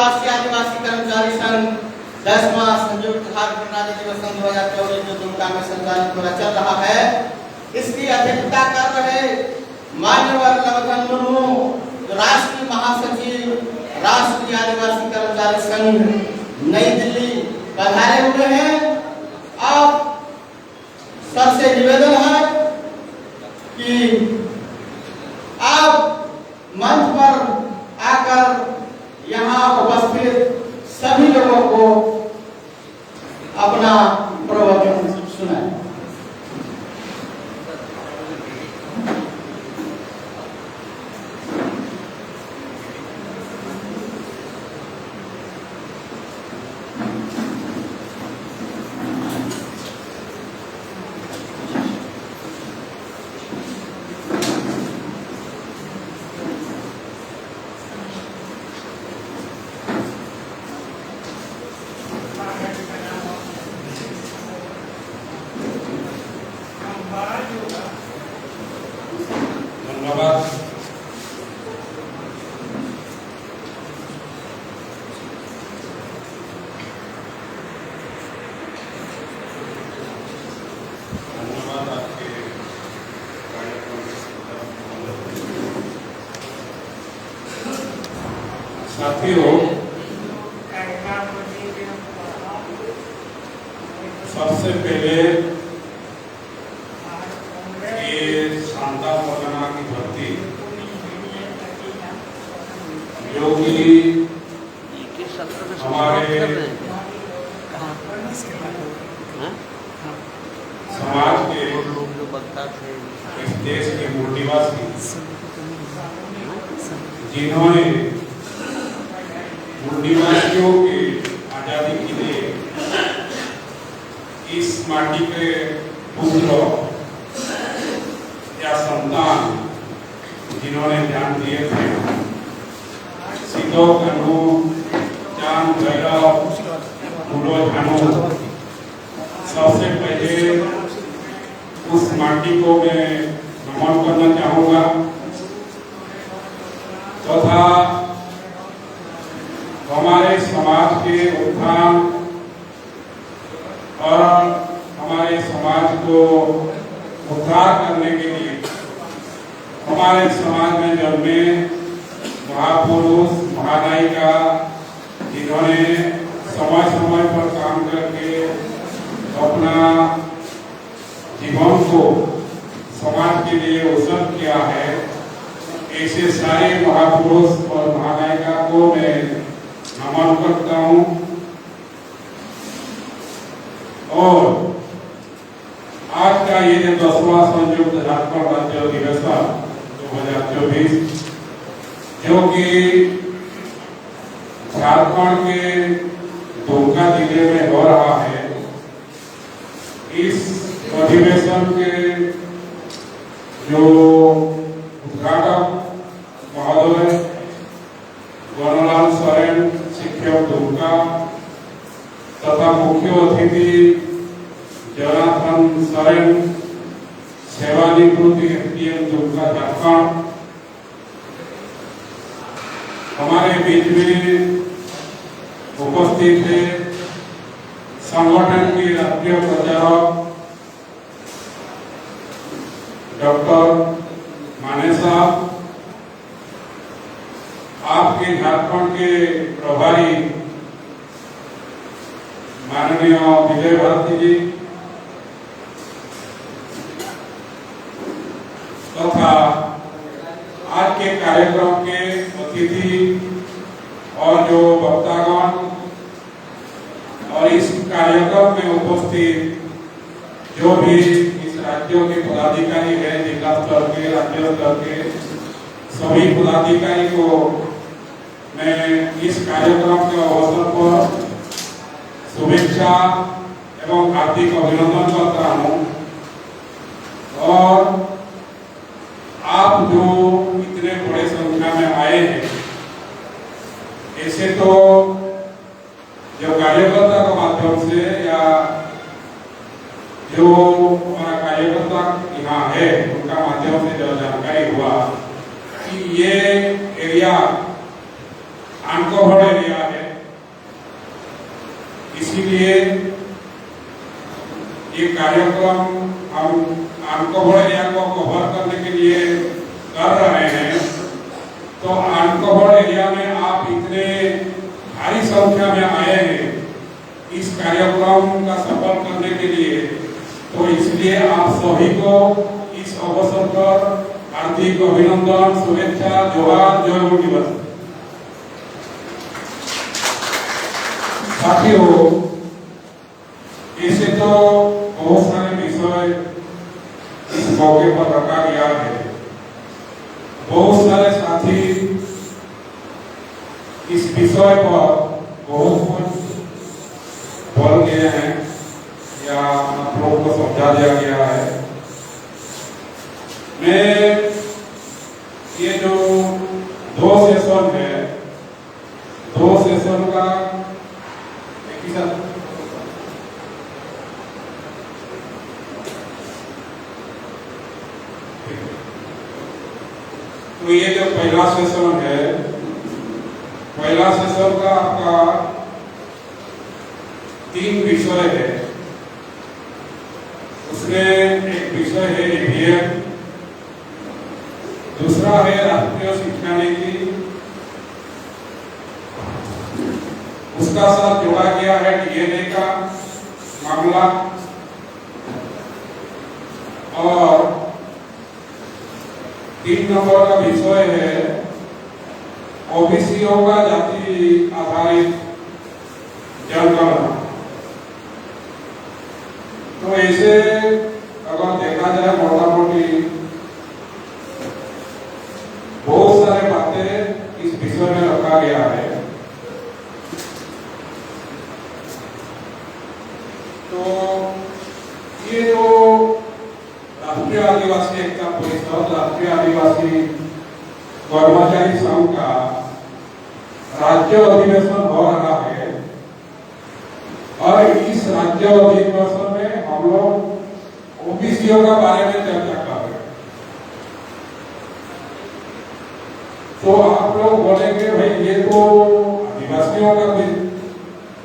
राष्ट्रीय आदिवासी कर्मचारी संघ 10वां संयुक्त खाद्य प्रणाली दिवस 2024 जो दुमका में संचालित हो चल रहा है, इसकी अध्यक्षता कर रहे मान्यवर लवधन मुर्मू जो राष्ट्रीय महासचिव राष्ट्रीय आदिवासी कर्मचारी संघ नई दिल्ली पधारे हुए हैं। अब सर से निवेदन है कि आप मंच पर आकर यहाँ उपस्थित सभी लोगों को अपना प्रवचन सुनाएं। साथियों, सबसे पहले ये शानदार पदना की धरती जो कि हमारे समाज के इस देश के मूलनिवासी जिन्होंने मूलनिवासियों के आजादी के लिए इस माटी के पुत्र या संतान जिन्होंने ध्यान दिए थे, सिद्धो कानू, चांद भैरव, फूलो झानू, सबसे पहले उस माटी को मैं नमन करना चाहूँगा तथा हमारे समाज के उत्थान और हमारे समाज को उद्धार करने के लिए हमारे समाज में जन्मे महापुरुष महानायिका जिन्होंने समय समय पर काम करके अपना जीवन को समाज के लिए उत्सर्ग किया है, ऐसे सारे महापुरुष और महानायिका को मैं नमन करता हूँ। और आज का ये जो 10वां संयुक्त झारखंड राज्य अधिवेशन 2024 जो कि झारखंड के दुमका जिले में हो रहा है, इस अधिवेशन के जो उद्घाटक महोदय वनलाल सोरेन शिक्षक दुमका तथा मुख्य अतिथि जनार्दन सोरेन सेवानिवृत्ति एसडीएम दुमका झारखंड, हमारे बीच में उपस्थित है संगठन के राष्ट्रीय प्रचारक डॉक्टर माने साहब, आपके झारखंड के प्रभारी माननीय विजय भारती जी तथा आज के कार्यक्रम के अतिथि और जो वक्तागण और इस कार्यक्रम में उपस्थित जो भी इस राज्यों के पदाधिकारी हैं, जिला स्तर के, राज्य स्तर के सभी पदाधिकारी को मैं इस कार्यक्रम के अवसर पर शुभेच्छा एवं हार्दिक अभिनंदन करता हूँ। और आप जो इतने बड़े संख्या में आए हैं, ऐसे तो जो कार्यकर्ता के माध्यम से या जो हमारा कार्यकर्ता यहाँ है उनका माध्यम से जो जानकारी हुआ कि ये एरिया अनकवर्ड एरिया गया है। इसीलिए ये कार्यक्रम हम अनकवर्ड एरिया को कवर करने के लिए कर रहे हैं। तो अनकवर्ड एरिया में आप इतने भारी संख्या में आए हैं इस कार्यक्रम का सफल करने के लिए, तो इसलिए आप सभी को इस अवसर पर हार्दिक अभिनंदन, शुभेच्छा, जोहार, जय हो दिवस। साथियों, ऐसे तो बहुत सारे विषय इस मौके पर रखा गया है। बहुत सारे साथी इस विषय पर बहुत कुछ बोल गए हैं या आप लोगों को समझा दिया गया है। मैं ये जो 2 सेशन है, 2 सेशन का एक ही साथ तो ये जो पहला सेशन है, पहला सेशन का आपका 3 विषय है। उसमें एक विषय है EVM, दूसरा है राष्ट्रीय शिक्षा नीति, उसका साथ जोड़ा गया है DNA का मामला, और 3 नंबर का विषय है OBCओं का जाति आधारित जनगणना। तो ऐसे अगर देखा जाए मोटा मोटी बहुत सारे बातें इस विषय में रखा गया है। तो ये जो राष्ट्रीय आदिवासी एकता परिषद, राष्ट्रीय आदिवासी कर्मचारी संघ का राज्य अधिवेशन हो रहा है, और इस राज्य अधिवेशन में हम लोग OBCओं का बारे में चर्चा कर रहे हैं। तो आप लोग बोलेंगे भाई ये तो आदिवासियों का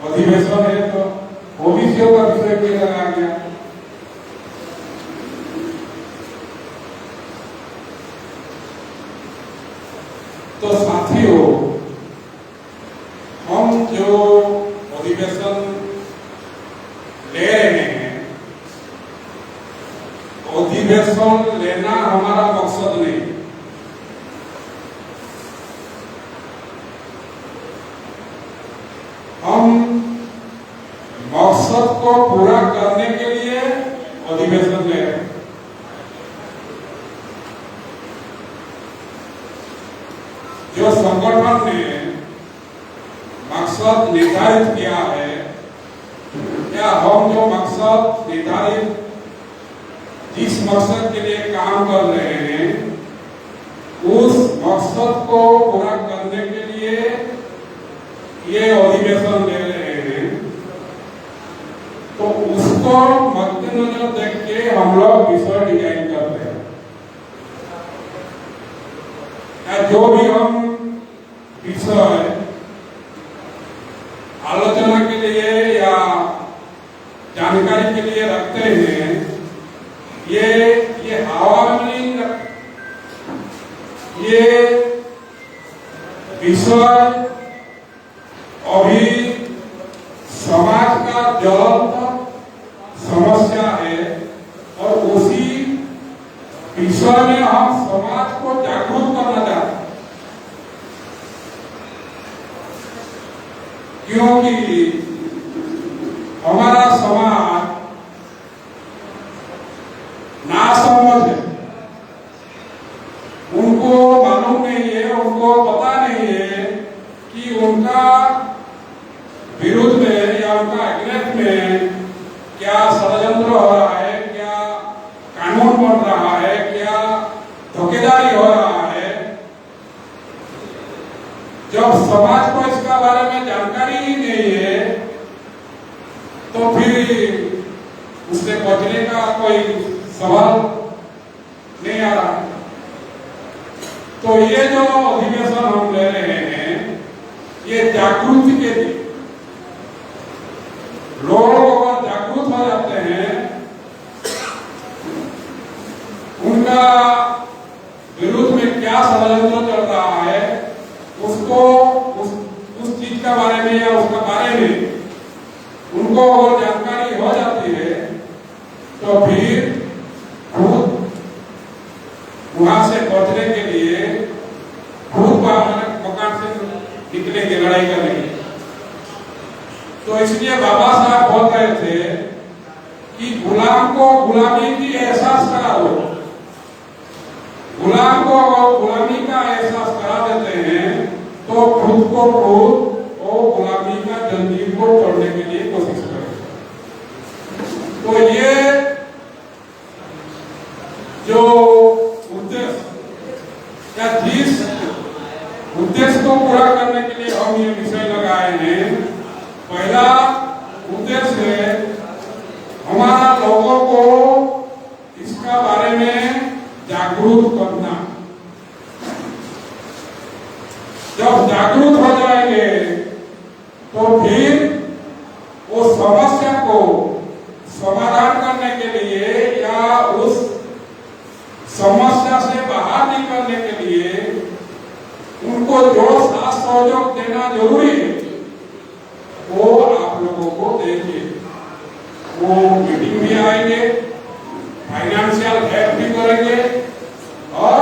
अधिवेशन है, तो OBCओं का विषय क्यों लगाया गया? तो साथियों, हम जो अधिवेशन ले रहे हैं, अधिवेशन लेना हमारा मकसद नहीं। हम मकसद को पूरा करने के लिए अधिवेशन ले रहे हैं। जो संगठन ने मकसद निर्धारित किया है, क्या हम जो मकसद निर्धारित जिस मकसद के लिए काम कर रहे हैं, उस मकसद को पूरा करने के लिए ये अधिवेशन ले रहे हैं, तो उसको मद्देनजर देख के हम लोग विषय डिजाइन करते हैं। जो भी हम विषय आलोचना के लिए या जानकारी के लिए रखते हैं, ये हवा में नहीं रखते। ये विषय अभी समाज का ज्वलंत समस्या है, और उसी विषय में हम समाज को जागरूक करना चाहते हैं। क्योंकि हमारा समाज नासमझ है, उनको मालूम नहीं है, उनको पता नहीं है कि उनका विरुद्ध में या उनका अगेंस्ट में क्या षड्यंत्र हो रहा है, क्या कानून बन रहा है, क्या धोखेधारी हो रहा है। जब समाज को इसका बारे में जानकारी ही नहीं है, तो फिर उससे बचने का कोई सवाल नहीं आ रहा। तो ये जो अधिवेशन हम ले रहे हैं, ये जागरूक जागृति के लिए। लोग अगर जागरूक हो जाते हैं, उनका विरुद्ध में क्या षड्यंत्र चल रहा है उसको उस चीज के बारे में या उसके बारे में उनको अगर जानकारी हो जाती है तो फिर खुद वहां से बचने के लिए खुद मकान से निकलेंगे लड़ाई करने के। तो इसलिए बाबा साहब बोल रहे थे कि गुलाम को गुलामी की एहसास करा दो। गुलाम को अगर गुलामी का एहसास करा देते हैं तो खुद को खुद वो गुलामी का जंजीर को तोड़ने के लिए कोशिश करें। तो ये जो उद्देश्य या जिस उद्देश्य को पूरा करने के लिए हम ये विषय लगाए हैं, पहला उद्देश्य है हमारा लोगों को इसका बारे में जागरूक करना। जब जागरूक हो जाएंगे तो फिर वो समस्या को समाधान करने के लिए या उस समस्या से बाहर निकलने के लिए उनको जो साथ सहयोग देना जरूरी है वो आप लोगों को देखिए। वो मीटिंग भी आएंगे, फाइनेंशियल हेल्प भी करेंगे और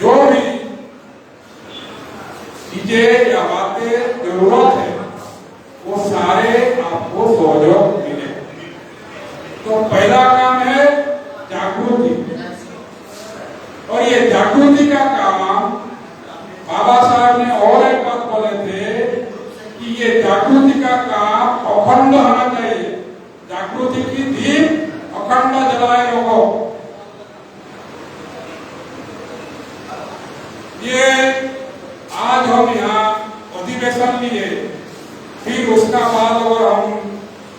जो भी चीजें या बातें जरूरत है वो सारे आपको सहयोग मिले। तो पहला काम है जागृति, और ये जागृति का काम बाबा साहब ने और एक बात बोले थे कि ये जागृति का काम अखंड होना चाहिए। जागृति की दीप अखंड जलाए लोगों। ये आज हम यहाँ अधिवेशन लिए, फिर उसका बाद अगर हम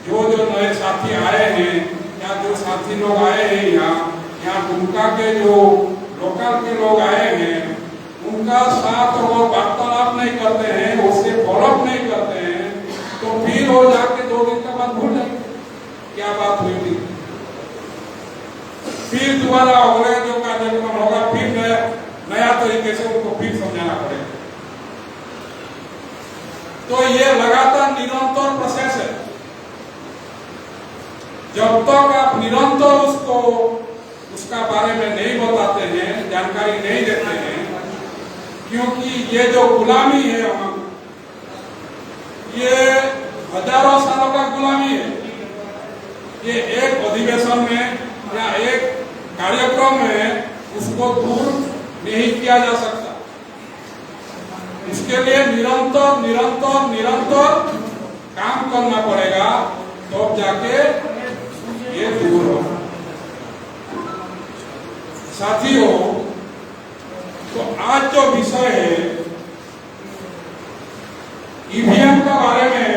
जो नए साथी आए हैं या जो साथी लोग आए हैं यहाँ दुमका के जो लोकल के लोग आए हैं उनका साथ अगर वार्तालाप नहीं करते हैं, उससे फॉलोअप नहीं करते हैं, तो फिर वो जाके 2 दिन के बाद भूल जाएंगे क्या बात हुई थी। फिर दोबारा अगले जो कार्यक्रम होगा फिर नया तरीके से उनको फिर समझाना पड़ेगा। तो ये लगातार निरंतर प्रोसेस है। जब तक आप निरंतर उसका बारे में नहीं बताते हैं, जानकारी नहीं देते हैं, क्योंकि ये जो गुलामी है ये हजारों सालों का गुलामी है। ये एक अधिवेशन में या एक कार्यक्रम में उसको दूर नहीं किया जा सकता। इसके लिए निरंतर निरंतर निरंतर काम करना पड़ेगा, तो जाके ये दूर हो। साथियों, तो आज जो विषय है ईवीएम के बारे में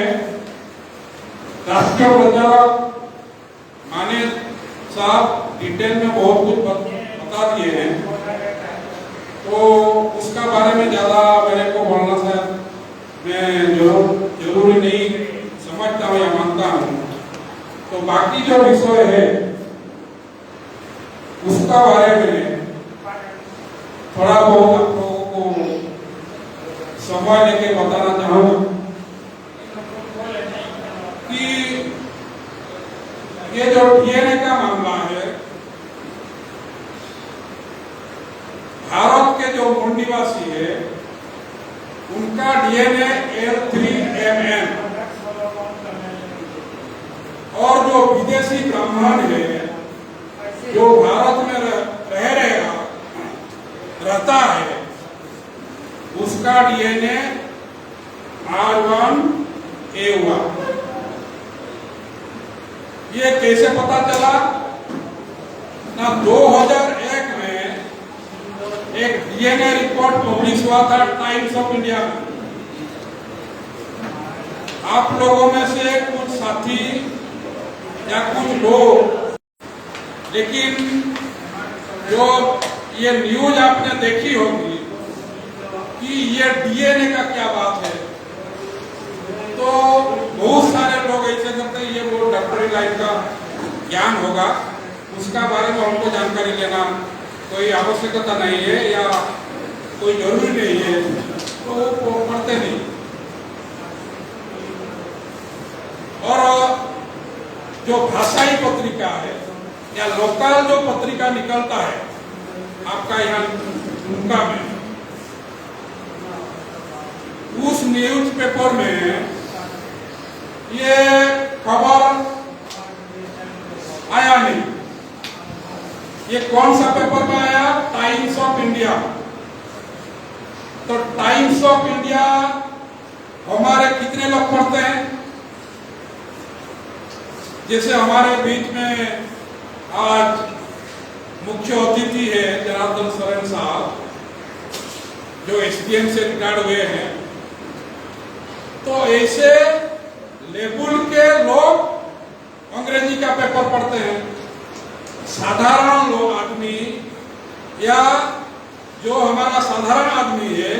राष्ट्रीय प्रचारक माने साहब डिटेल में बहुत कुछ बता दिए हैं, तो उसका बारे में ज्यादा मेरे को बोलना शायद मैं जरूरी नहीं समझता हूँ या मानता हूँ। तो बाकी जो विषय है उसका बारे में थोड़ा बहुत आप लोगों को समय लेके बताना चाहूंगा कि ये जो डीएनए का मामला है, भारत के जो मूल निवासी है उनका डीएनए L3MN, और जो विदेशी ब्राह्मण है जो भारत में रहता है उसका डीएनए R1A1। ये कैसे पता चला ना? 2001 में एक डीएनए रिपोर्ट पब्लिश हुआ था टाइम्स ऑफ इंडिया में। आप लोगों में से कुछ साथी या कुछ लोग, लेकिन जो ये न्यूज आपने देखी होगी कि कि ये डीएनए का क्या बात है। तो बहुत सारे लोग ऐसे करते हैं, ये वो डॉक्टरी लाइन का ज्ञान होगा, उसका बारे में हमको जानकारी लेना कोई आवश्यकता नहीं है या कोई जरूरी नहीं है, तो वो पढ़ते नहीं। और जो भाषाई पत्रिका है या लोकल जो पत्रिका निकलता है आपका यहाँ उनका में, उस न्यूज पेपर में ये खबर आया नहीं। ये कौन सा पेपर में आया? Times of India. तो टाइम्स ऑफ इंडिया हमारे कितने लोग पढ़ते हैं? जैसे हमारे बीच में आज मुख्य अतिथि है जनार्दन सोरेन साहब, जो एसडीएम से रिटायर्ड हुए हैं। तो ऐसे लेवल के लोग अंग्रेजी का पेपर पढ़ते हैं। साधारण लोग आदमी या जो हमारा साधारण आदमी है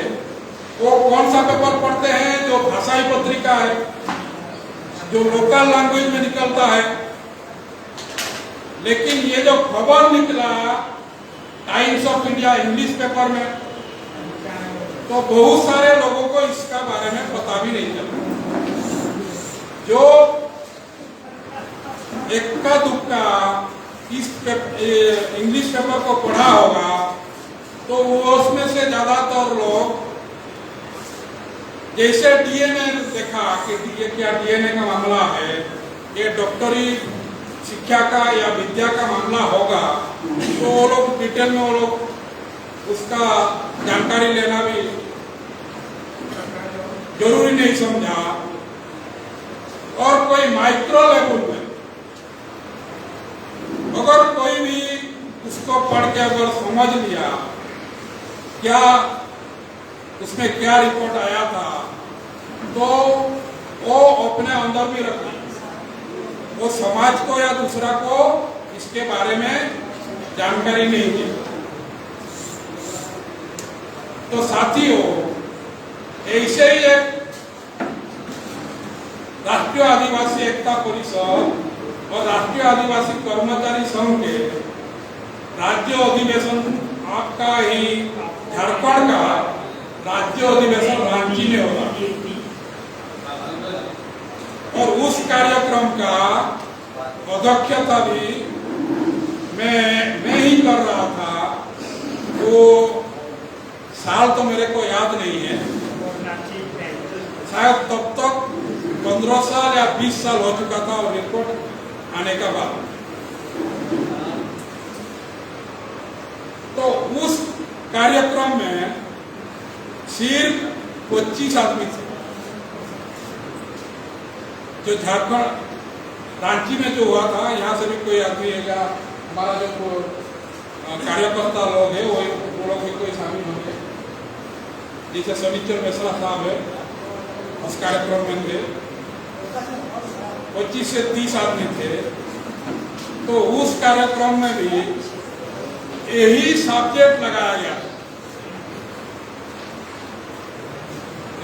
वो कौन सा पेपर पढ़ते हैं? जो भाषाई पत्रिका है, जो लोकल लैंग्वेज में निकलता है। लेकिन ये जो खबर निकला times of India English paper में, तो बहुत सारे लोगों को इसका बारे में पता भी नहीं चला। जो इक्का दुक्का इस इंग्लिश पेपर को पढ़ा होगा, तो वो उसमें से ज्यादातर लोग जैसे डीएनए देखा कि ये क्या डीएनए का मामला है, ये डॉक्टरी शिक्षा का या विद्या का मामला होगा, तो वो लोग डिटेल में वो लोग उसका जानकारी लेना भी जरूरी नहीं समझा। और कोई माइक्रो लेवल में अगर कोई भी उसको पढ़ के अगर समझ लिया क्या उसमें क्या रिपोर्ट आया था, तो वो अपने अंदर भी रख ली, वो समाज को या दूसरा को इसके बारे में जानकारी नहीं दी। तो साथियों, ऐसे ही एक राष्ट्रीय आदिवासी एकता परिषद और राष्ट्रीय आदिवासी कर्मचारी संघ के राज्य अधिवेशन आपका ही झारखंड का राज्य अधिवेशन रांची में होगा, और उस कार्यक्रम का अध्यक्षता भी मैं ही कर रहा था। वो साल तो मेरे को याद नहीं है, शायद तब तक 15 साल या 20 साल हो चुका था और रिपोर्ट आने का बाद। तो उस कार्यक्रम में सिर्फ 25 आदमी थे। जो झारखंड रांची में जो हुआ था, यहाँ से भी कोई आदमी है या हमारा जो कार्यकर्ता लोग है वो लोग भी कोई शामिल होंगे, जैसे सनीचर मिश्रा साहब है, उस कार्यक्रम में थे 25 से 30 आदमी थे। तो उस कार्यक्रम में भी यही सब्जेक्ट लगाया गया।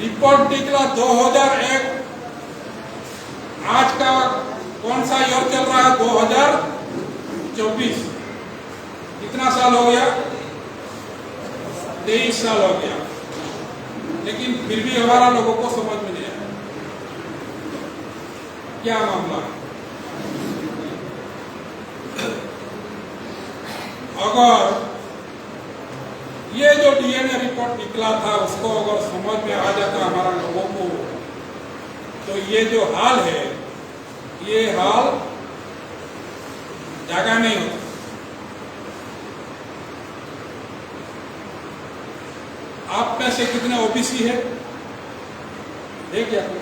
रिपोर्ट निकला 2001। आज का कौन सा ईयर चल रहा है? 2024। कितना साल हो गया? 23 साल हो गया। लेकिन फिर भी हमारा लोगों को समझ में नहीं आया क्या मामला है। अगर ये जो डीएनए रिपोर्ट निकला था उसको अगर समझ में आ जाता हमारा लोगों को, तो ये जो हाल है ये हाल जगह नहीं होता। आप में से कितने ओबीसी है? क्या दो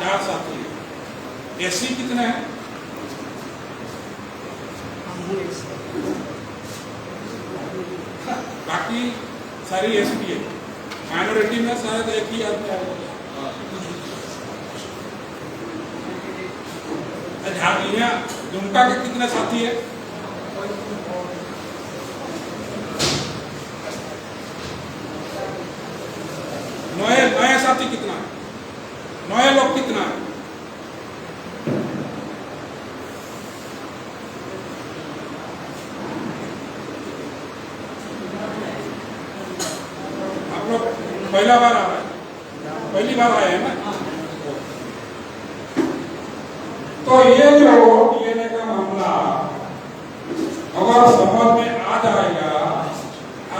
4 साथी है। एससी कितने हैं? बाकी सारी एसटी है। माइनॉरिटी में शायद एक ही आदमी है। यहाँ दुमका के कितने साथी है? नए साथी कितना है? नए लोग कितना है? आप लोग पहला बार आ रहे हैं, पहली बार आए हैं ना? तो ये जो डीएनए का मामला अगर समझ में आ जाएगा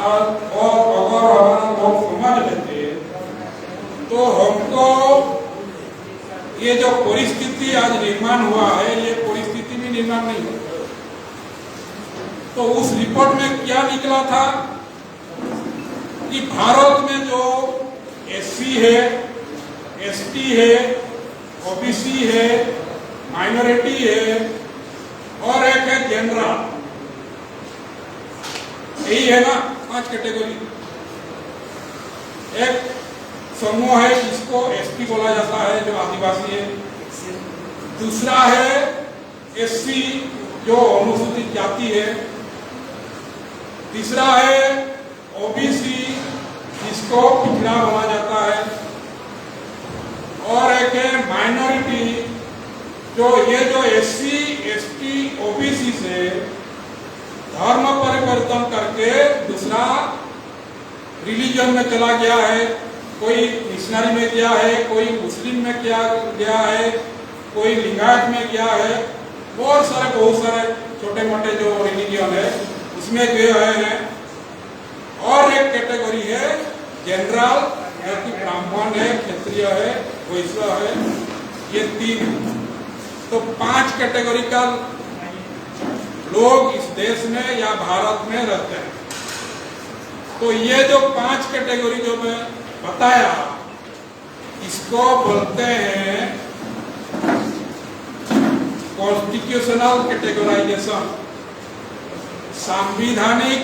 और अगर हमारा लोग समझ लेते तो हमको ये जो परिस्थिति आज निर्माण हुआ है ये परिस्थिति भी निर्माण नहीं हुआ। तो उस रिपोर्ट में क्या निकला था कि भारत में जो एससी है, एसटी है, ओबीसी है, माइनॉरिटी है और एक है जनरल, यही है ना 5 कैटेगरी। एक समूह है जिसको एसटी बोला जाता है जो आदिवासी है, दूसरा है एससी जो अनुसूचित जाति है, तीसरा है ओबीसी जिसको पिछड़ा बोला जाता है और एक है माइनॉरिटी जो ये जो एससी, एसटी, ओबीसी से धर्म परिवर्तन करके दूसरा रिलीजन में चला गया है, कोई मिशनरी में गया है, कोई मुस्लिम में गया है, कोई लिंगायत में गया है, बहुत सारे छोटे मोटे जो रिलीजन है उसमें गए हैं। और एक कैटेगरी है जनरल, कि ब्राह्मण है, क्षत्रिय है, वैश्य है, ये 3। तो 5 कैटेगरी का लोग इस देश में या भारत में रहते हैं। तो ये जो 5 कैटेगरी जो मैं बताया इसको बोलते हैं कॉन्स्टिट्यूशनल कैटेगराइजेशन, संवैधानिक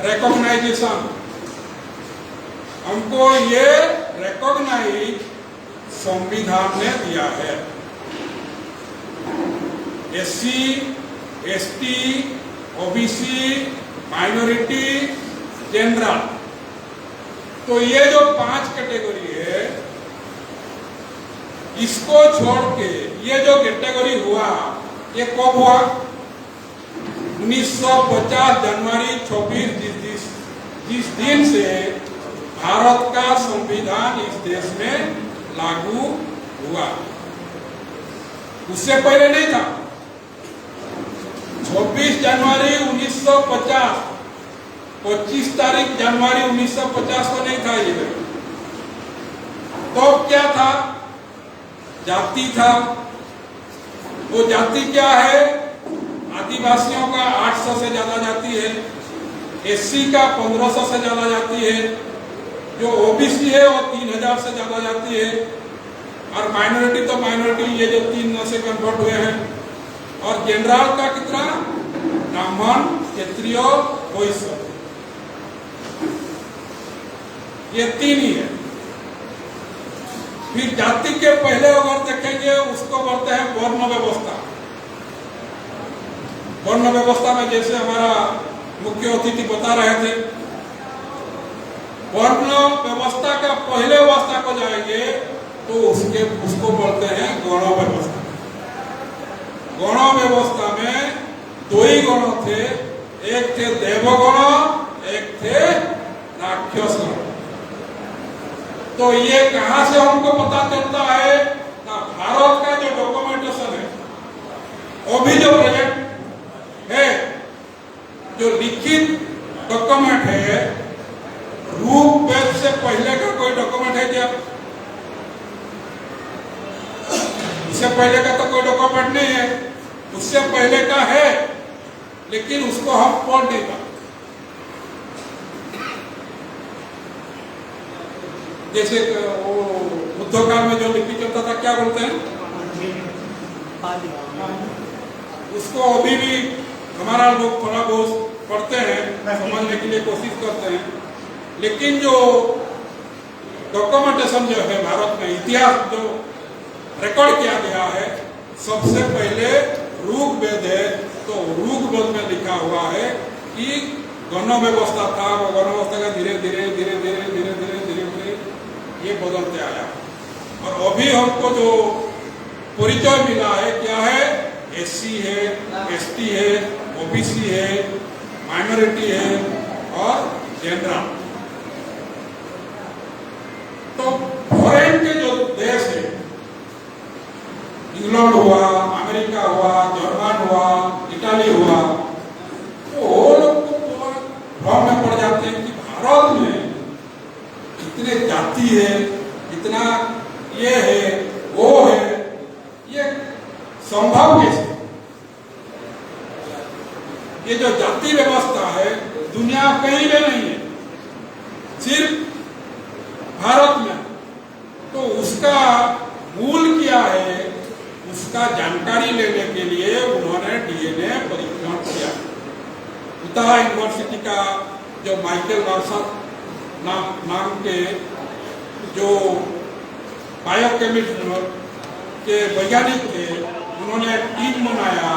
रिकॉग्नाइजेशन। हमको ये रिकॉग्नाइज संविधान ने दिया है। SC, ST, OBC, minority, general. तो ये जो 5 कैटेगरी है इसको छोड़ के ये जो कैटेगरी हुआ ये कब हुआ? 1950 जनवरी 26 जिस दिन से भारत का संविधान इस देश में लागू हुआ, उससे पहले नहीं था। 26 जनवरी 1950, 25 तारीख जनवरी 1950 को नहीं था ये। तो क्या था? जाति था। वो जाति क्या है? आदिवासियों का 800 से ज्यादा जाति है, एससी का 1500 से ज्यादा जाति है, जो ओबीसी है वो 3000 से ज्यादा जाति है, और माइनॉरिटी तो माइनॉरिटी ये जो 3 से कन्वर्ट हुए हैं, और जनरल का कितना? ब्राह्मण, क्षत्रिय, वैश्य, ये 3 ही है। फिर जाति के पहले अगर देखेंगे उसको बोलते हैं वर्ण व्यवस्था। वर्ण व्यवस्था में जैसे हमारा मुख्य अतिथि बता रहे थे, वर्ण व्यवस्था का पहले अवस्था को जाएंगे तो उसको बोलते हैं गण व्यवस्था। गण व्यवस्था में 2 ही गण थे, एक थे देवगण, एक थे राक्षस गण। तो ये कहां से हमको पता चलता है? ना भारत का जो डॉक्यूमेंटेशन है वो भी जो प्रेजेंट है, जो लिखित डॉक्यूमेंट है, रूप वेद से पहले का कोई डॉक्यूमेंट है क्या? इससे पहले का तो कोई डॉक्यूमेंट नहीं है, उससे पहले का है लेकिन उसको हम पढ़ नहीं पाते। जैसे वो बुद्ध काल में जो लिपि चलता था क्या बोलते हैं उसको? अभी भी हमारा लोग थोड़ा बहुत पढ़ते हैं, समझने के लिए कोशिश करते हैं, लेकिन जो डॉक्यूमेंटेशन जो है भारत में, इतिहास जो रिकॉर्ड किया गया है, सबसे पहले ऋग्वेद है, तो ऋग्वेद में लिखा हुआ है कि गण व्यवस्था था, वो गण व्यवस्था का धीरे धीरे धीरे धीरे धीरे धीरे धीरे धीरे ये बदलते आया। और अभी हमको जो परिचय मिला है क्या है, एससी है, एसटी है, ओबीसी है, माइनॉरिटी है और जनरल। तो फॉरेन के जो देश है, इंग्लैंड हुआ, अमेरिका हुआ, जर्मन हुआ, इटाली हुआ, तो वो लोग को भ्रम में पड़ जाते हैं कि भारत में इतने जाति है, इतना ये है वो है, ये संभव कैसे? ये जो जाति व्यवस्था है दुनिया कहीं में नहीं है, सिर्फ भारत में। तो उसका मूल क्या है, उसका जानकारी लेने के लिए उन्होंने डीएनए परीक्षण किया। उताह यूनिवर्सिटी का जो माइकल वार्सन नाम के जो बायोकेमिस्ट के वैज्ञानिक थे, उन्होंने टीम बनाया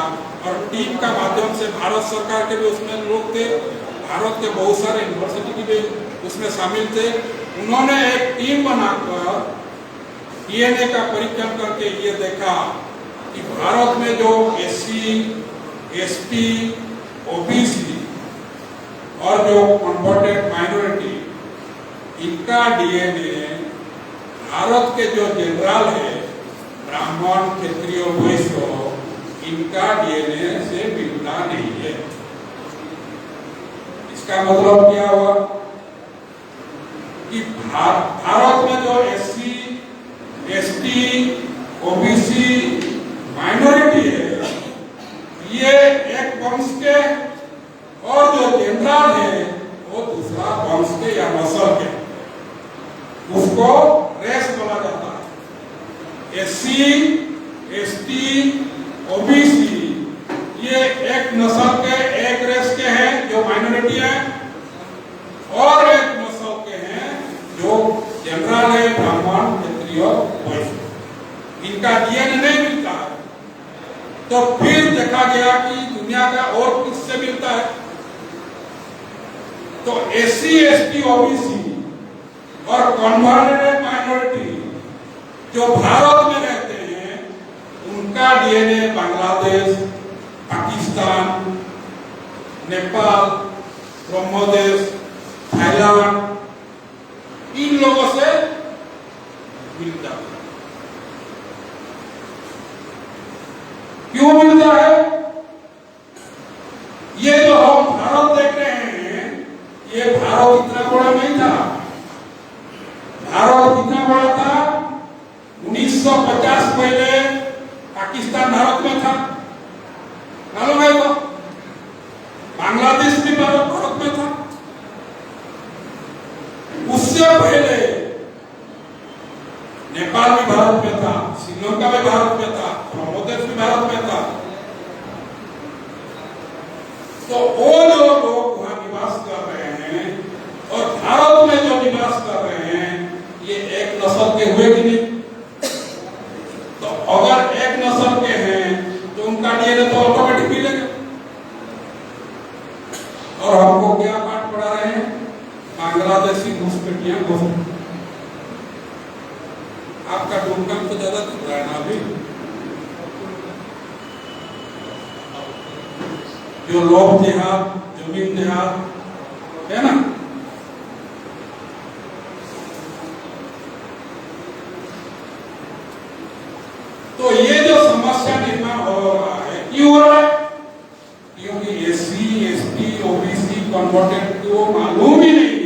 और टीम का माध्यम से भारत सरकार के भी उसमें लोग थे, भारत के बहुत सारे यूनिवर्सिटी की भी उसमें शामिल थे। उन्होंने एक टीम बनाकर डीएनए का परीक्षण करके ये देखा कि भारत में जो एससी, एसटी, ओबीसी और जो कन्वर्टेड माइनॉरिटी, इनका डीएनए भारत के जो जनरल है, ब्राह्मण, क्षत्रिय, वैश्य, इनका डीएनए से मिलता नहीं है। इसका मतलब क्या हुआ कि भारत में जो एससी, एसटी, ओबीसी, माइनॉरिटी है, ये एक वंश के, और जो जनरल है वो दूसरा वंश के या नस्ल के, उसको रेस बोला जाता है। एससी, एसटी, ओबीसी ये एक नस्ल के, एक रेस के हैं जो माइनॉरिटी है, और एक नस्ल के हैं जो जनरल है, ब्राह्मण, क्षत्रिय, वैश्य। इनका डीएनए नहीं मिलता है। तो फिर देखा गया कि दुनिया का और किससे मिलता है, तो एससी, एसटी, ओबीसी और कन्वर्टेड माइनॉरिटी जो भारत में रहते हैं, उनका डीएनए बांग्लादेश, पाकिस्तान, नेपाल, ब्रह्मदेश, थाईलैंड, इन लोगों से मिलता है। क्यों मिलता है? ये जो हम भारत देख रहे हैं, ये भारत इतना बड़ा नहीं था। भारत कितना बड़ा था? 1950 पहले पाकिस्तान भारत में था, मालूम है? तो बांग्लादेश भी भारत में था। उससे पहले नेपाल भी भारत में था, श्रीलंका भी भारत में था, ब्रह्मदेश भी भारत में था। तो वो जो लोग वहां निवास कर रहे हैं और भारत में जो निवास कर रहे हैं, ये एक नस्ल के हुए कि नहीं? तो अगर एक नस्ल के हैं तो उनका डीएनए तो ऑटोमेटिक मिलेगा। और हमको क्या पाठ पढ़ा रहे हैं? बांग्लादेशी घुसपैठियां घुस। आपका डुमकम तो ज्यादा दिख रहा है ना अभी? जो लोग जिहाद, जमीन जिहाद है ना, तो ये जो समस्या निर्माण हो रहा है, क्यों हो रहा है? क्योंकि एससी, एसटी, ओबीसी, कन्वर्टेड को मालूम ही नहीं है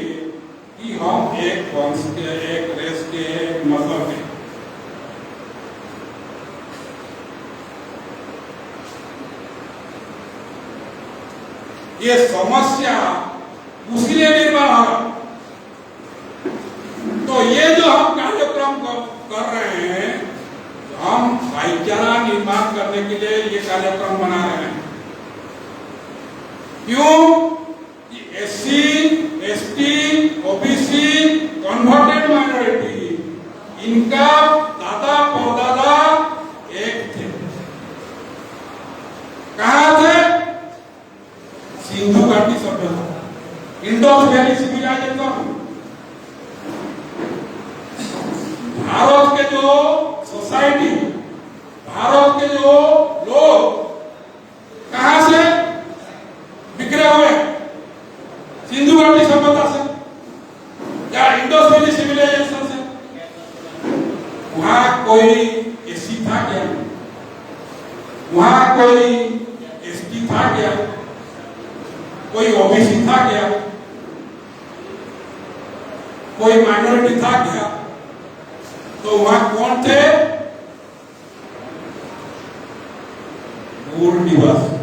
कि हम एक वंश के, एक रेस के, एक नस्ल के। ये समस्या उसलिए निर्माण हो। तो ये जो हम कार्यक्रम कर रहे हैं, हम भाईचारा निर्माण करने के लिए ये कार्यक्रम बना रहे हैं। क्यों? कि SC, ST, OBC, converted minority, इनका दादा परदादा एक थे। सिंधु घाटी सभ्यता, इंडस वैली सिविलाइजेशन। भारत के जो सोसाइटी, भारत के जो लोग कहां से बिखरे हुए? सिंधु घाटी सभ्यता से या इंडस वैली सिविलाइजेशन से। वहां कोई एसी था क्या? वहां कोई एसटी था क्या? कोई ओबीसी था क्या? कोई माइनॉरिटी था क्या? तो वहां कौन थे? मूल निवासी,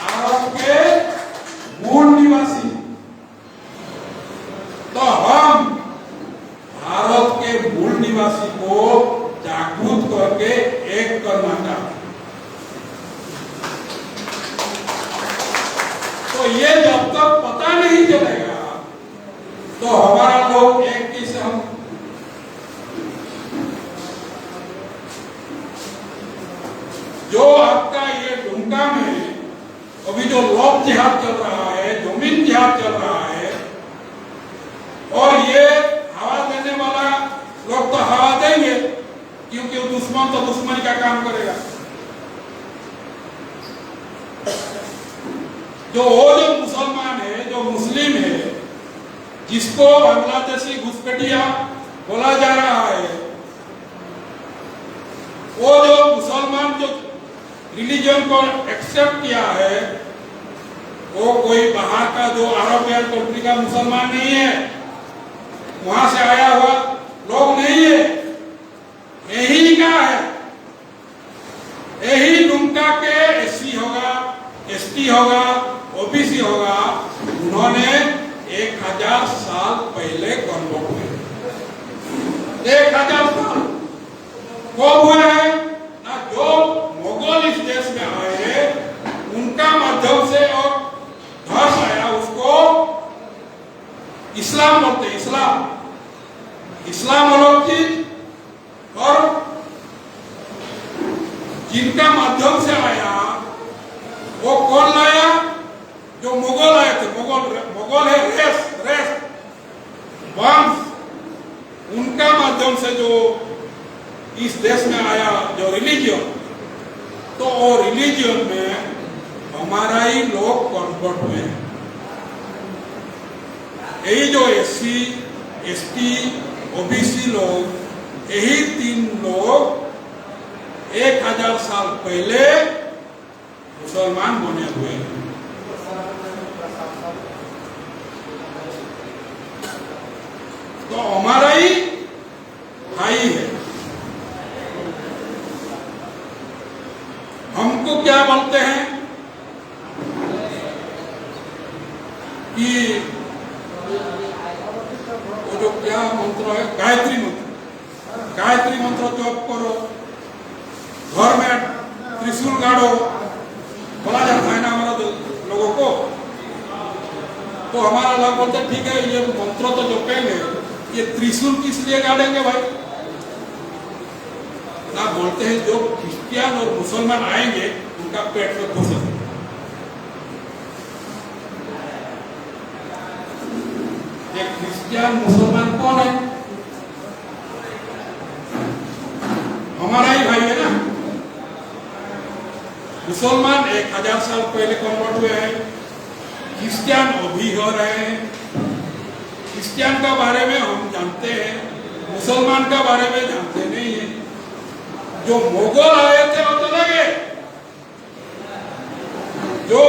भारत के मूल निवासी। तो हम भारत के मूल निवासी को जागरूक करके एक करना चाहते। तो ये जब तक पता नहीं चलेगा तो हमारा लोग एक ही से हम जो आपका ये डुमका में अभी जो लॉक जिहाद चल रहा है, जमीन जिहाद चल रहा है, और ये हवा देने वाला लोग तो हवा देंगे क्योंकि दुश्मन तो दुश्मनी का काम करेगा। जो मुसलमान है, जो मुस्लिम है, जिसको बांग्लादेशी घुसपैठिया बोला जा रहा है, वो जो मुसलमान जो रिलीजन को एक्सेप्ट किया है, वो कोई बाहर का जो अरबियन कंट्री का मुसलमान नहीं है, वहां से आया हुआ लोग नहीं है, यही का है। यही डुमका के एससी होगा, एसटी होगा, ओबीसी होगा, उन्होंने 1000 साल पहले कन्वर्ट हुए। 1000 साल कब हुए हैं ना? जो मुगल इस देश में आए उनका माध्यम से और धर्म आया, उसको इस्लाम बोलते। इस्लाम अलग चीज, और जिनका माध्यम से आया वो कौन लाया? जो मुगल आए थे। मुगल है रेस वंश, उनका माध्यम से जो इस देश में आया जो रिलीजियन, तो वो रिलीजियन में हमारा ही लोग कन्वर्ट हुए। यही जो एससी, एसटी, ओबीसी लोग, यही 3 लोग 1000 साल पहले मुसलमान बने हुए। तो हमारा ही भाई है। हमको क्या बोलते हैं कि वो जो क्या मंत्र है, गायत्री मंत्र। गायत्री मंत्र जप करो, घर में त्रिशूल गाड़ो, बोला जाता है ना हमारा लोगों को। तो हमारा लोग बोलते हैं ठीक है, ये मंत्र तो जपेंगे, ये त्रिशूल किस लिए गाड़ेंगे भाई? ना बोलते हैं जो क्रिश्चियन और मुसलमान आएंगे उनका पेट में घुस। ये क्रिश्चियन मुसलमान कौन है? हमारा ही भाई है ना। मुसलमान 1000 साल पहले कन्वर्ट हुए हैं, क्रिश्चियन अभी हो रहे हैं। क्रिश्चियन का बारे में हम जानते हैं, मुसलमान का बारे में जानते नहीं है। जो मुगल आए थे वो चले गए, जो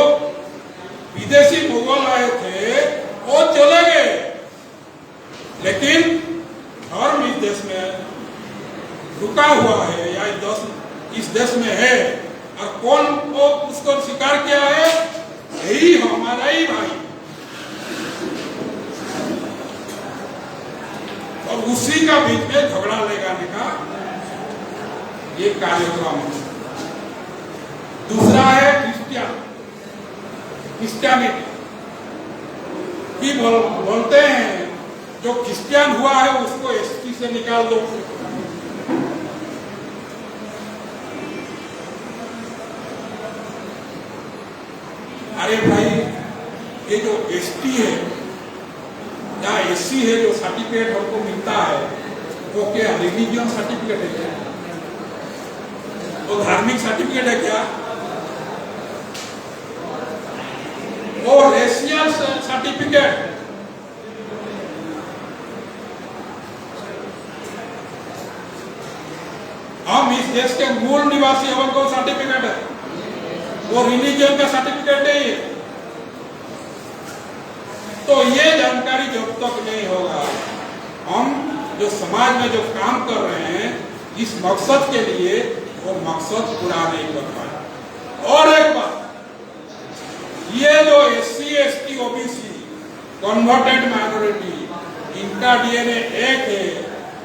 विदेशी मुगल आए थे वो चले गए, लेकिन धर्म इस देश में रुका हुआ है या इस देश में है। और कौन को उसको स्वीकार किया है? यही हमारा ही भाई। और उसी का बीच में झगड़ा लगाने का ये कार्यक्रम है। दूसरा है क्रिश्चियनिटी भी बोलते हैं जो क्रिश्चियन हुआ है उसको एसटी से निकाल दो। अरे भाई, ये जो एसटी है या एससी है, जो सर्टिफिकेट हमको मिलता है वो क्या रिलीजियन सर्टिफिकेट है क्या? वो धार्मिक सर्टिफिकेट है क्या? वो रेशियल सर्टिफिकेट। हम इस देश के मूल निवासी हम को सर्टिफिकेट है, वो रिलीजन का सर्टिफिकेट नहीं है। तो ये जानकारी जब तक नहीं होगा, हम जो समाज में जो काम कर रहे हैं इस मकसद के लिए, वो मकसद पूरा नहीं कर पाए। और एक बात, ये जो SC ST OBC converted minority, इनका डीएनए एक है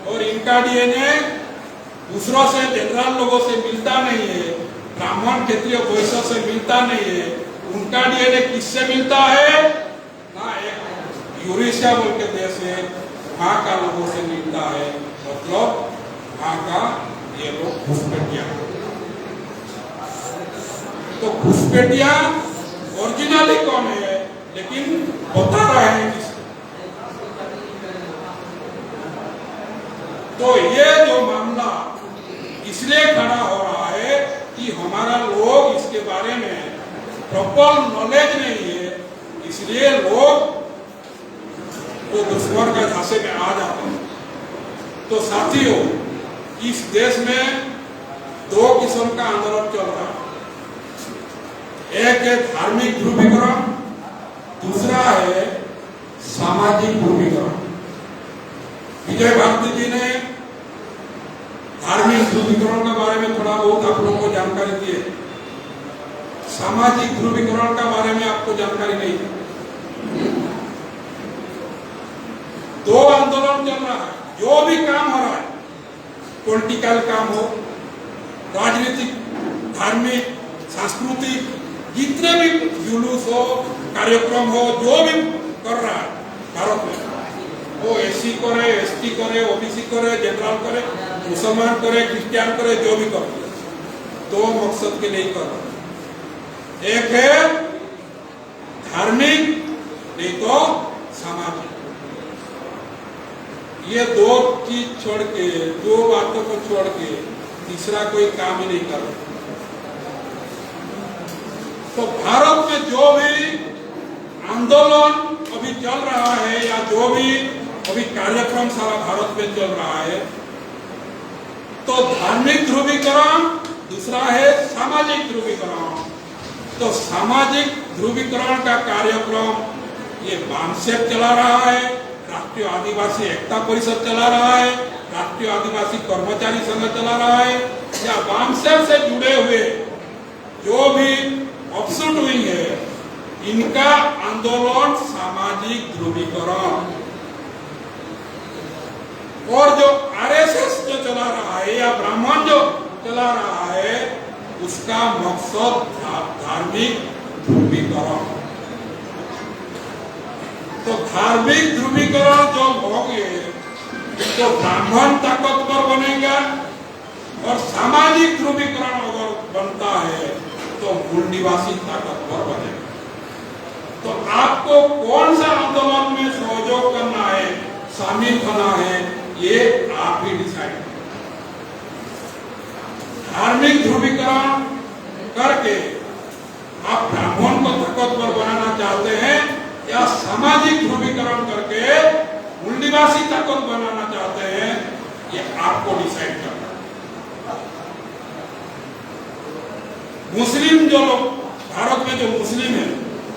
और इनका डीएनए दूसरों से जनरल लोगों से मिलता नहीं है, ब्राह्मण क्षत्रिय वैश्य से मिलता नहीं है। उनका डीएनए किससे मिलता है? ना एक यूरेशिया बोल के देश है, वहां का लोगों से मिलता है, मतलब वहां का ये लोग घुसपैठिया। तो घुसपैठिया ओरिजिनली कौन है, लेकिन बता रहे हैं किसको। तो ये जो मामला इसलिए खड़ा हो रहा है कि हमारा लोग इसके बारे में प्रॉपर नॉलेज नहीं है, इसलिए लोग तो दुश्मन का झांसे में आ जाते हैं। तो साथियों, इस देश में दो किस्म का आंदोलन चल रहा है। एक है धार्मिक ध्रुवीकरण, दूसरा है सामाजिक ध्रुवीकरण। विजय भारती जी ने धार्मिक ध्रुवीकरण के बारे में थोड़ा बहुत आप लोगों को जानकारी दी है, सामाजिक ध्रुवीकरण के बारे में आपको जानकारी नहीं है। दो आंदोलन चल रहा है, जो भी काम हो रहा है, पॉलिटिकल काम हो, राजनीतिक, धार्मिक, सांस्कृतिक, जितने भी जुलूस हो, कार्यक्रम हो, जो भी कर रहा है भारत में, वो एससी करे, एसटी करे, ओबीसी करे, जनरल करे, मुसलमान करे, क्रिश्चियन करे, जो भी करे, दो मकसद के लिए कर रहा है। एक है धार्मिक, नहीं तो सामाजिक। ये दो चीज छोड़ के, दो बातों को छोड़ के तीसरा कोई काम ही नहीं कर रहा। तो भारत में जो भी आंदोलन अभी चल रहा है या जो भी अभी कार्यक्रम सारा भारत में चल रहा है, तो धार्मिक ध्रुवीकरण, दूसरा है सामाजिक ध्रुवीकरण। तो सामाजिक ध्रुवीकरण का कार्यक्रम ये बामसेफ चला रहा है, राष्ट्रीय आदिवासी एकता परिषद चला रहा है, राष्ट्रीय आदिवासी कर्मचारी संघ चला रहा है, या बामसेफ से जुड़े हुए जो भी ऑफशूट हुई है, इनका आंदोलन सामाजिक ध्रुवीकरण। और जो आरएसएस जो चला रहा है या ब्राह्मण जो चला रहा है, उसका मकसद धार्मिक ध्रुवीकरण। तो धार्मिक ध्रुवीकरण जब होंगे तो ब्राह्मण ताकतवर बनेगा, और सामाजिक ध्रुवीकरण अगर बनता है तो मूल निवासी ताकतवर बनेगा। तो आपको कौन सा आंदोलन में सहयोग करना है, शामिल होना है, ये आप ही डिसाइड करें। धार्मिक ध्रुवीकरण करके आप ब्राह्मण को ताकतवर बनाना चाहते हैं, या सामाजिक ध्रुवीकरण करके मूल निवासी ताकत बनाना चाहते हैं, ये आपको डिसाइड करना। मुस्लिम जो लोग भारत में जो मुस्लिम है,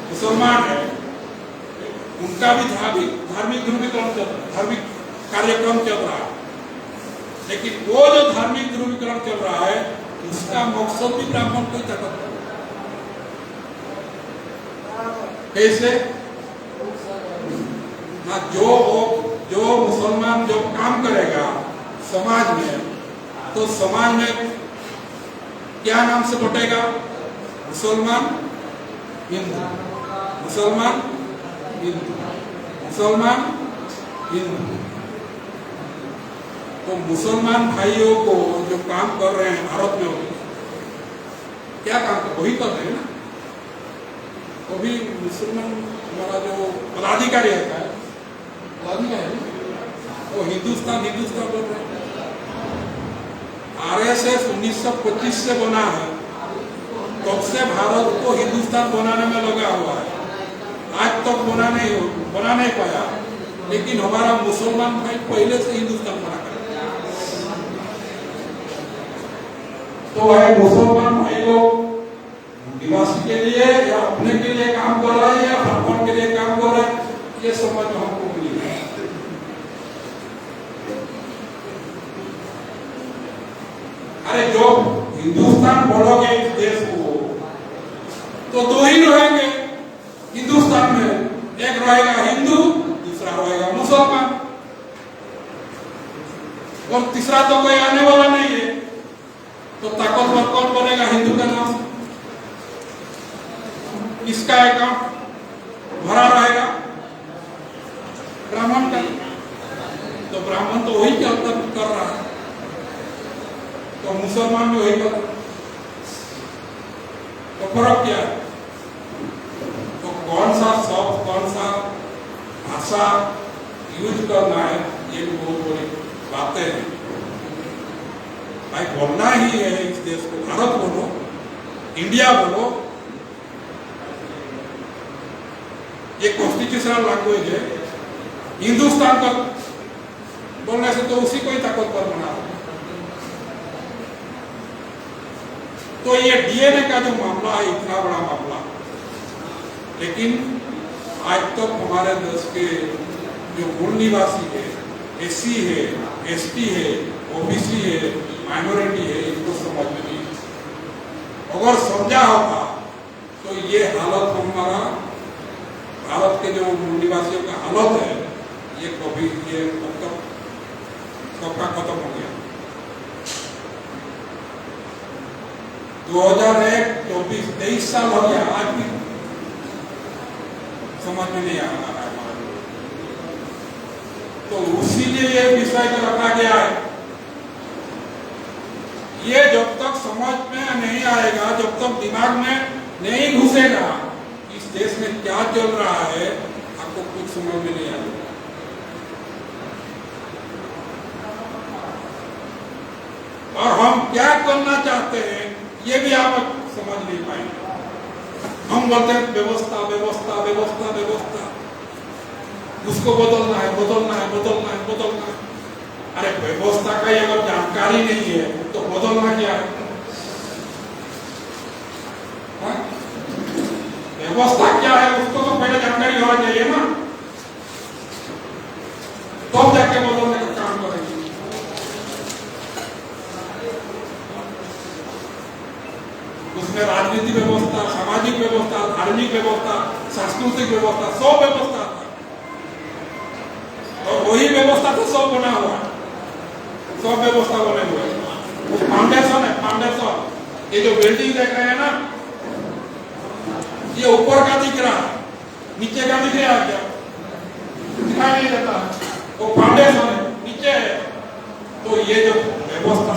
मुसलमान है, उनका भी धार्मिक ध्रुवीकरण चल रहा है, धार्मिक कार्यक्रम चल रहा है। लेकिन वो जो धार्मिक ध्रुवीकरण चल रहा है, उसका मकसद भी ब्राह्मण को ही ताकत। कैसे? ना जो मुसलमान जो काम करेगा समाज में, तो समाज में क्या नाम से बटेगा? मुसलमान हिंदू, मुसलमान हिंदू, मुसलमान हिंदू। तो मुसलमान भाइयों को जो काम कर रहे हैं भारत में, क्या काम कर, वही कर रहे हैं ना। वो भी मुसलमान हमारा जो पदाधिकारी रहता है, पदाधिकारी वो हिंदुस्तान बोल रहे हैं। आरएसएस 1925 से बना है, तब से भारत को हिंदुस्तान बनाने में लगा हुआ है। आज तक बना नहीं पाया, लेकिन हमारा मुसलमान भाई पहले से हिंदुस्तान बना कर, तो वह मुसलमान भाई लोग निवासी के लिए या अपने के लिए काम कर रहा है या ब्राह्मण के लिए काम कर रहा है, ये समझ हमको मिली है। अरे जो हिंदुस्तान बोलोगे इस देश को, तो दो ही रहेंगे हिंदुस्तान में, एक रहेगा हिंदू, दूसरा रहेगा मुसलमान, और तीसरा तो कोई आने वाला नहीं है। तो ताकतवर कौन बनेगा हिंदू का नाम से? किसका अकाउंट भरा रहेगा? ब्राह्मण का। तो ब्राह्मण तो वही कर रहा है, तो मुसलमान भी वही कर रहा है। तो फर्क क्या है? तो कौन सा शब्द, कौन सा भाषा यूज करना है, ये भी बहुत बड़ी बातें हैं। भाई बोलना ही है इस देश को, भारत बोलो, इंडिया बोलो, ये कॉन्स्टिट्यूशनल लैंग्वेज है। हिंदुस्तान का बोलने से तो उसी को ही ताकतवर बना। तो ये डीएनए का जो मामला है, इतना बड़ा मामला, लेकिन आज तक हमारे देश के जो मूल निवासी है, एससी है, एसटी है, ओबीसी है, माइनॉरिटी है, इनको समझ में नहीं। अगर समझा होगा तो ये हालत हमारा भारत के जो मूल निवासियों का हालत है, ये कभी ये अब तक सबका खत्म हो गया। 2001, 24, 23 साल हो गया, आज भी समझ में नहीं आ रहा है हमारे। तो उसीलिए ये विषय को रखा गया है। ये जब तक समझ में नहीं आएगा, जब तक दिमाग में नहीं घुसेगा इस देश में क्या चल रहा है, आपको कुछ समझ में नहीं आएगा। और हम क्या करना चाहते हैं ये भी आप समझ नहीं पाएंगे। हम बोलते हैं व्यवस्था व्यवस्था व्यवस्था व्यवस्था, उसको बदलना है बदलना है बदलना है बदलना है। अरे व्यवस्था का अगर जानकारी नहीं है तो बदलना क्या है? व्यवस्था क्या है उसको तो पहले जानकारी होना चाहिए ना, तो जाके बदलने का काम करेंगे। उसमें राजनीतिक व्यवस्था, सामाजिक व्यवस्था, धार्मिक व्यवस्था, सांस्कृतिक व्यवस्था, सब व्यवस्था था, और वही व्यवस्था तो सब बना हुआ है, सब व्यवस्था बने हुए हैं। फाउंडेशन है, फाउंडेशन। ये जो बिल्डिंग देख रहे हैं ना, ये ऊपर का दिख रहा है, नीचे का दिख रहा है क्या? दिखाई नहीं देता। वो फाउंडेशन है, नीचे है। तो ये जो